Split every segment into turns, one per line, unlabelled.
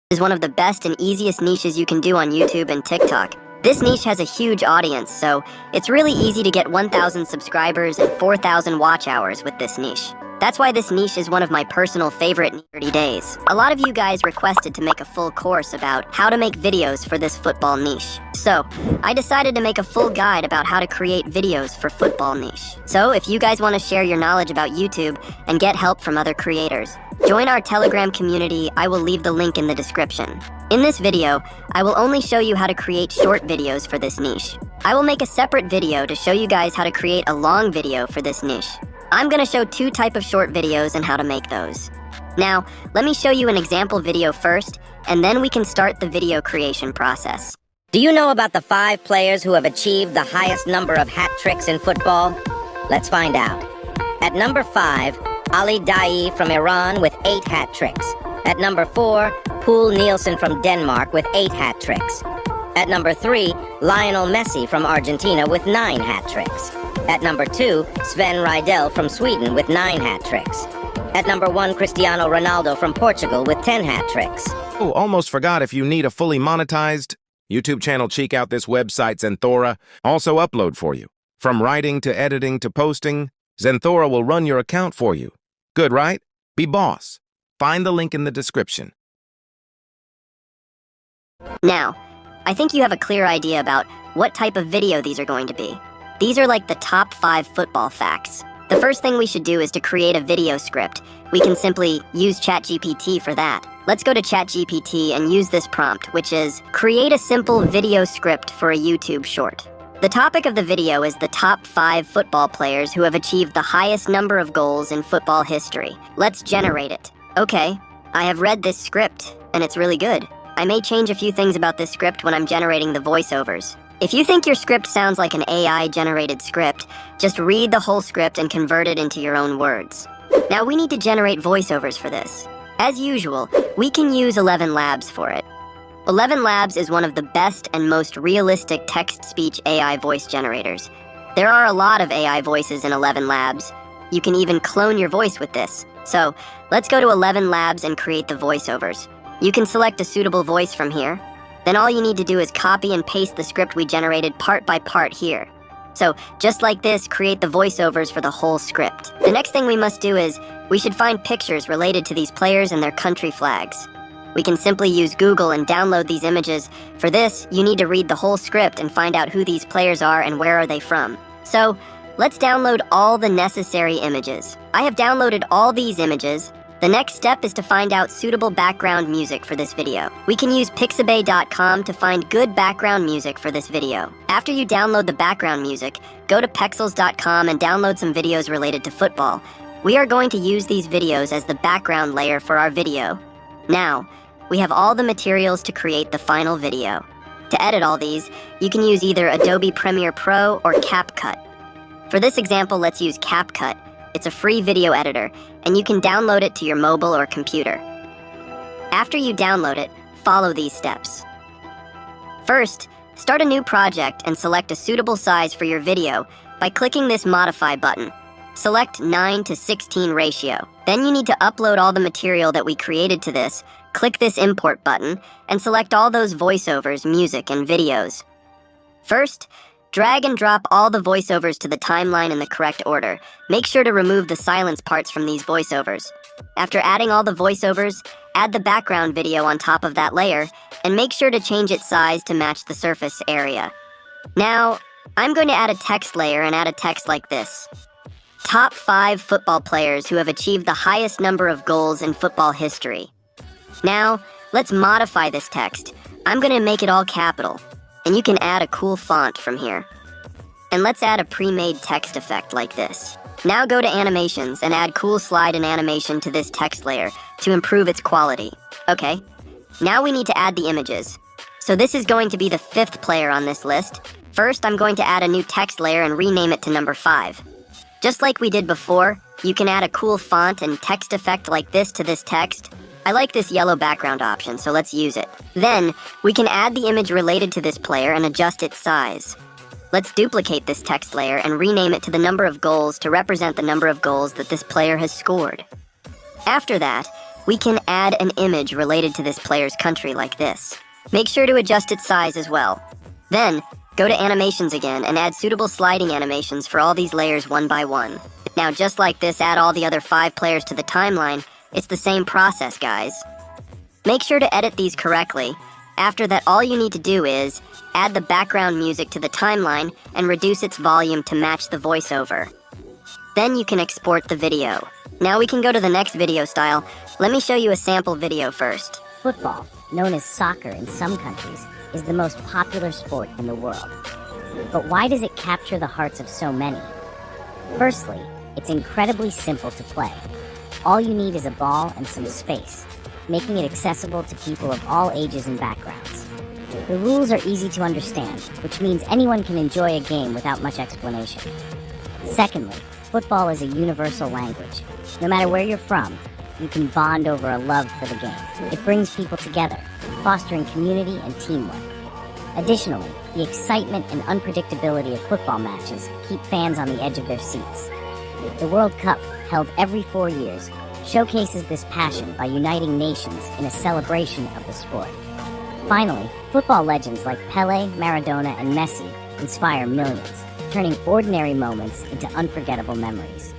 is one of the best and easiest niches you can do on YouTube and TikTok. This niche has a huge audience, so it's really easy to get 1,000 subscribers and 4,000 watch hours with this niche. That's why this niche is one of my personal favorite 30 days. A lot of you guys requested to make a full course about how to make videos for this football niche. So, I decided to make a full guide about how to create videos for football niche. So, if you guys want to share your knowledge about YouTube and get help from other creators, join our Telegram community. I will leave the link in the description. In this video, I will only show you how to create short videos for this niche. I will make a separate video to show you guys how to create a long video for this niche. I'm going to show two types of short videos and how to make those. Now, let me show you an example video first, and then we can start the video creation process.
Do you know about the 5 players who have achieved the highest number of hat tricks in football? Let's find out. At number 5, Ali Daei from Iran with 8 hat tricks. At number 4, Poul Nielsen from Denmark with 8 hat tricks. At number 3, Lionel Messi from Argentina with 9 hat tricks. At number 2, Sven Rydell from Sweden with 9 hat tricks. At number 1, Cristiano Ronaldo from Portugal with 10 hat tricks.
Oh, almost forgot, if you need a fully monetized YouTube channel, check out this website, Zenthora. Also upload for you. From writing to editing to posting, Zenthora will run your account for you. Good, right? Be boss. Find the link in the description.
Now, I think you have a clear idea about what type of video these are going to be. These are like the top 5 football facts. The first thing we should do is to create a video script. We can simply use ChatGPT for that. Let's go to ChatGPT and use this prompt, which is, create a simple video script for a YouTube short. The topic of the video is the top 5 football players who have achieved the highest number of goals in football history. Let's generate it. Okay, I have read this script, and it's really good. I may change a few things about this script when I'm generating the voiceovers. If you think your script sounds like an AI-generated script, just read the whole script and convert it into your own words. Now we need to generate voiceovers for this. As usual, we can use 11 Labs for it. 11 Labs is one of the best and most realistic text-speech AI voice generators. There are a lot of AI voices in 11 Labs. You can even clone your voice with this. So, let's go to 11 Labs and create the voiceovers. You can select a suitable voice from here. Then all you need to do is copy and paste the script we generated part by part here. So, just like this, create the voiceovers for the whole script. The next thing we must do is, we should find pictures related to these players and their country flags. We can simply use Google and download these images. For this, you need to read the whole script and find out who these players are and where are they from. So, let's download all the necessary images. I have downloaded all these images. The next step is to find out suitable background music for this video. We can use pixabay.com to find good background music for this video. After you download the background music, go to pexels.com and download some videos related to football. We are going to use these videos as the background layer for our video. Now, we have all the materials to create the final video. To edit all these, you can use either Adobe Premiere Pro or CapCut. For this example, let's use CapCut. It's a free video editor, and you can download it to your mobile or computer. After you download it, follow these steps. First, start a new project and select a suitable size for your video by clicking this Modify button. Select 9:16 ratio. Then you need to upload all the material that we created to this. Click this Import button, and select all those voiceovers, music, and videos. First, drag and drop all the voiceovers to the timeline in the correct order. Make sure to remove the silence parts from these voiceovers. After adding all the voiceovers, add the background video on top of that layer, and make sure to change its size to match the surface area. Now, I'm going to add a text layer and add a text like this. Top 5 football players who have achieved the highest number of goals in football history. Now, let's modify this text. I'm going to make it all capital. And you can add a cool font from here. And let's add a pre-made text effect like this. Now go to animations and add cool slide and animation to this text layer to improve its quality. Okay, now we need to add the images. So this is going to be the 5th player on this list. First, I'm going to add a new text layer and rename it to number 5. Just like we did before, you can add a cool font and text effect like this to this text. I like this yellow background option, so let's use it. Then, we can add the image related to this player and adjust its size. Let's duplicate this text layer and rename it to the number of goals to represent the number of goals that this player has scored. After that, we can add an image related to this player's country like this. Make sure to adjust its size as well. Then, go to animations again and add suitable sliding animations for all these layers one by one. Now, just like this, add all the other 5 players to the timeline. It's the same process, guys. Make sure to edit these correctly. After that, all you need to do is add the background music to the timeline and reduce its volume to match the voiceover. Then you can export the video. Now we can go to the next video style. Let me show you a sample video first.
Football, known as soccer in some countries, is the most popular sport in the world. But why does it capture the hearts of so many? Firstly, it's incredibly simple to play. All you need is a ball and some space, making it accessible to people of all ages and backgrounds. The rules are easy to understand, which means anyone can enjoy a game without much explanation. Secondly, football is a universal language. No matter where you're from, you can bond over a love for the game. It brings people together, fostering community and teamwork. Additionally, the excitement and unpredictability of football matches keep fans on the edge of their seats. The World Cup, held every 4 years, showcases this passion by uniting nations in a celebration of the sport. Finally, football legends like Pelé, Maradona, and Messi inspire millions, turning ordinary moments into unforgettable memories.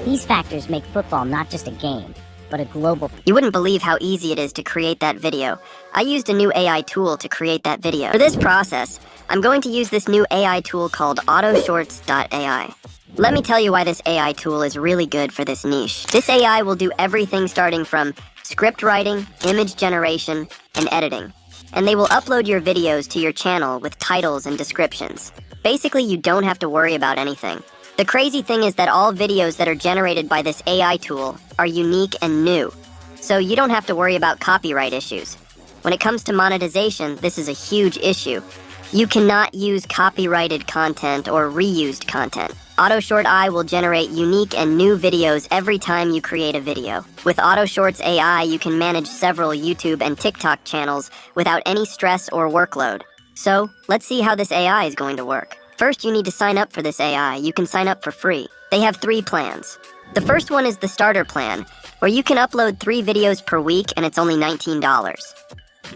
These factors make football not just a game, but a global...
You wouldn't believe how easy it is to create that video. I used a new AI tool to create that video. For this process, I'm going to use this new AI tool called Autoshorts AI. Let me tell you why this AI tool is really good for this niche. This AI will do everything starting from script writing, image generation, and editing. And they will upload your videos to your channel with titles and descriptions. Basically, you don't have to worry about anything. The crazy thing is that all videos that are generated by this AI tool are unique and new, so you don't have to worry about copyright issues. When it comes to monetization, this is a huge issue. You cannot use copyrighted content or reused content. Autoshort AI will generate unique and new videos every time you create a video. With Autoshorts AI, you can manage several YouTube and TikTok channels without any stress or workload. So, let's see how this AI is going to work. First, you need to sign up for this AI. You can sign up for free. They have 3 plans. The first one is the starter plan, where you can upload 3 videos per week and it's only $19.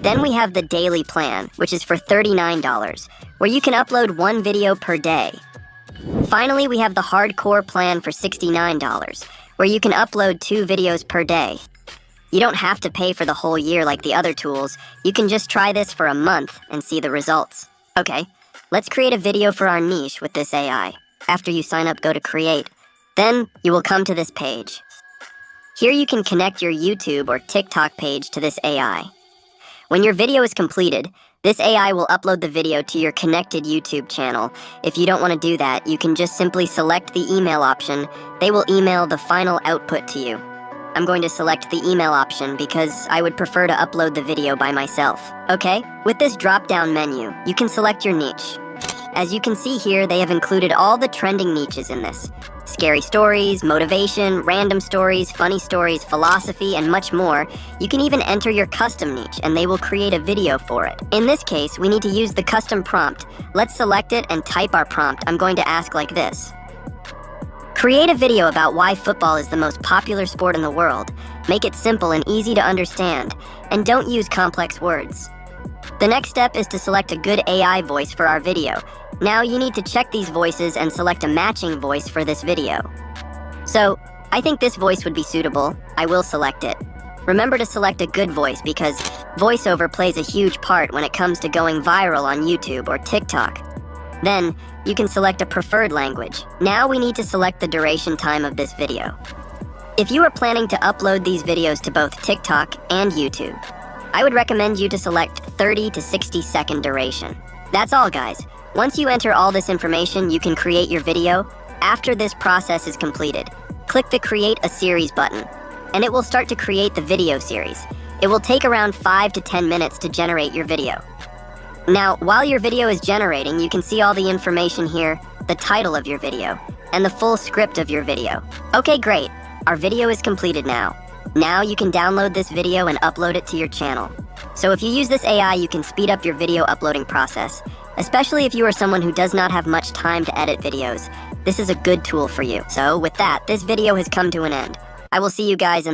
Then we have the daily plan, which is for $39, where you can upload 1 video per day. Finally, we have the hardcore plan for $69, where you can upload 2 videos per day. You don't have to pay for the whole year like the other tools. You can just try this for a month and see the results. Okay, let's create a video for our niche with this AI. After you sign up, go to Create. Then, you will come to this page. Here you can connect your YouTube or TikTok page to this AI. When your video is completed, this AI will upload the video to your connected YouTube channel. If you don't want to do that, you can just simply select the email option. They will email the final output to you. I'm going to select the email option because I would prefer to upload the video by myself. Okay? With this drop-down menu, you can select your niche. As you can see here, they have included all the trending niches in this. Scary stories, motivation, random stories, funny stories, philosophy, and much more. You can even enter your custom niche and they will create a video for it. In this case, we need to use the custom prompt. Let's select it and type our prompt. I'm going to ask like this. Create a video about why football is the most popular sport in the world. Make it simple and easy to understand, and don't use complex words. The next step is to select a good AI voice for our video. Now you need to check these voices and select a matching voice for this video. So, I think this voice would be suitable. I will select it. Remember to select a good voice because voiceover plays a huge part when it comes to going viral on YouTube or TikTok. Then, you can select a preferred language. Now we need to select the duration time of this video. If you are planning to upload these videos to both TikTok and YouTube, I would recommend you to select 30 to 60 second duration. That's all, guys. Once you enter all this information, you can create your video. After this process is completed, click the Create a Series button, and it will start to create the video series. It will take around 5 to 10 minutes to generate your video. Now, while your video is generating, you can see all the information here, the title of your video, and the full script of your video. Okay, great. Our video is completed now. Now you can download this video and upload it to your channel. So if you use this AI, you can speed up your video uploading process, especially if you are someone who does not have much time to edit videos. This is a good tool for you. So with that, this video has come to an end. I will see you guys in the